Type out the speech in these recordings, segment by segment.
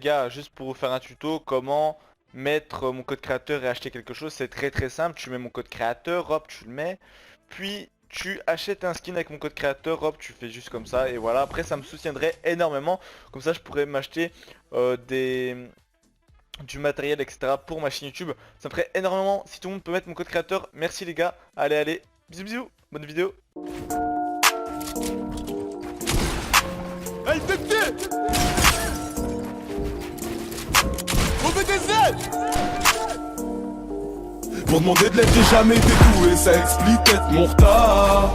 Gars, juste pour vous faire un tuto, comment mettre mon code créateur et acheter quelque chose, c'est très simple. Tu mets mon code créateur, hop, tu le mets, puis tu achètes un skin avec mon code créateur, hop, tu fais juste comme ça, et voilà. Après, ça me soutiendrait énormément, comme ça je pourrais m'acheter du matériel, etc. pour ma chaîne YouTube. Ça me ferait énormément si tout le monde peut mettre mon code créateur. Merci les gars, allez, bisous, bonne vidéo. Hey, Tecté! On fait des aides! Pour demander de l'aide, j'ai jamais été doué, ça explique peut-être mon retard.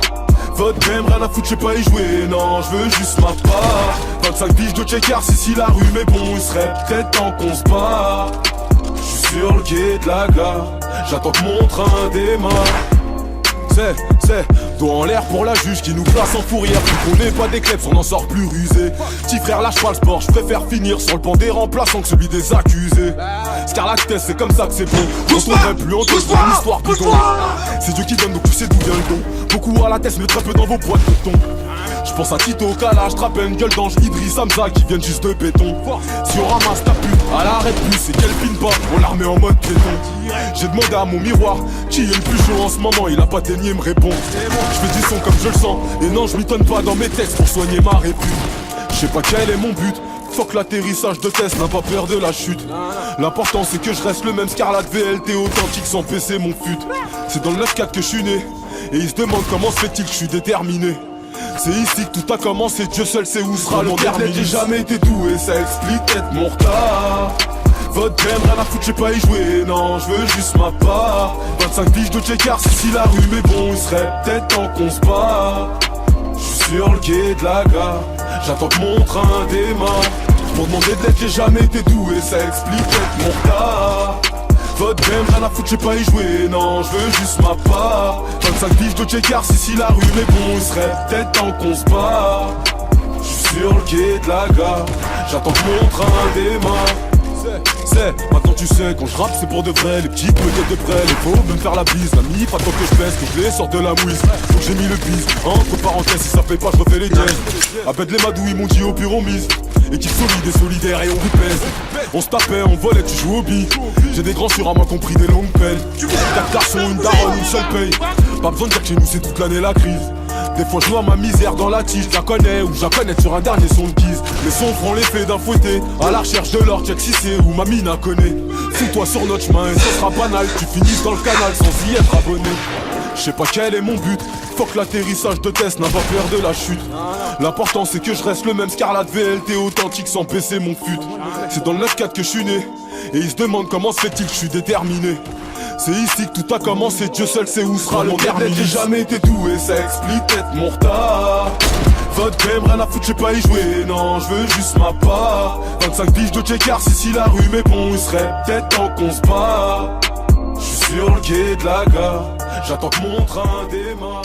Votre game, rien à foutre, je sais pas y jouer, non, je veux juste ma part. 25 piges de checker, si la rue, mais bon, il serait peut-être temps qu'on se bat. J'suis sur le quai de la gare, j'attends que mon train démarre. C'est, dos en l'air pour la juge qui nous place en fourrière. Vu qu'on n'est pas des clubs, on en sort plus rusé. Petit frère, lâche pas le sport, je préfère finir sur le banc des remplaçants que celui des accusés. Scarlat test, c'est comme ça que c'est bon. On tomberait plus en tête pour l'histoire bidon. C'est Dieu qui donne, donc tu sais d'où vient le don. Beaucoup à la tête, mais très peu dans vos poids de coton. J'pense à Tito, Kalash, Trapen, Gueule d'Ange, Idriss, Hamza qui viennent juste de béton. Si on ramasse ta pute, à l'arrêt de plus, c'est qu'elle pine pas, on la remet en mode béton. J'ai demandé à mon miroir, qui est le plus chaud en ce moment, il a pas daigné me répondre. Je fais du son comme je le sens, et non je m'étonne pas dans mes textes pour soigner ma répute. Je sais pas quel est mon but, fuck l'atterrissage de test, n'a pas peur de la chute. L'important c'est que je reste le même Scarlat VLT authentique sans PC mon fut. C'est dans le 9-4 que je suis né, et il se demande comment se fait-il que je suis déterminé. C'est ici que tout a commencé, Dieu seul sait où sera le terme. J'ai jamais été doué, ça explique peut-être mon retard. Votre game, rien à foutre, je sais pas y jouer, non, je veux juste ma part. 25 piges de checker, si la rue, mais bon, il serait peut-être temps qu'on se bat. J'suis sur le quai de la gare, j'attends que mon train démarre. Pour demander de l'aide, j'ai jamais été doué, ça explique peut-être mon retard. Votre game, rien à foutre, je sais pas y jouer, non, je veux juste ma part. 25 piges de checker, si la rue, mais bon, il serait peut-être temps qu'on se bat. J'suis sur le quai de la gare, j'attends que mon train démarre. Maintenant tu sais, quand je rappe c'est pour de vrai. Les petits peut-être de près, les faux me faire la bise. La mif attend que je pèse, que je les sors de la mouise. Donc j'ai mis le bise, entre parenthèses, si ça paye pas je refais les dièses. Appelle les madous, ils m'ont dit au pire on mise. Équipe solide et solidaire et on vous pèse. On se tapait, on volait, tu joues au billes. J'ai des grands sur à moi compris des longues pelles. 4 garçons, une daronne, une seule paye. Pas besoin de dire que chez nous c'est toute l'année la crise. Des fois je vois ma misère dans la tige, je la connais ou je la connais sur un dernier son de guise. Les sons feront l'effet d'un fouetté, à la recherche de l'or, check si c'est où ma mine a connaît. Fous-toi sur notre chemin et ce sera banal, tu finisses dans le canal sans y être abonné. Je sais pas quel est mon but, fuck l'atterrissage de test, n'a pas peur de la chute. L'important c'est que je reste le même Scarlat VLT authentique sans PC mon fut. C'est dans le 9-4 que je suis né, et il se demande comment se fait-il que je suis déterminé. C'est ici que tout a commencé, Dieu seul sait où sera le terme. J'ai jamais été doué, ça explique peut-être mon retard. Votre game, rien à foutre, je sais pas y jouer, non, je veux juste ma part. 25 piges de checker, si la rue, mais bon, il serait peut-être temps qu'on se bat. J'suis sur le quai de la gare, j'attends que mon train démarre.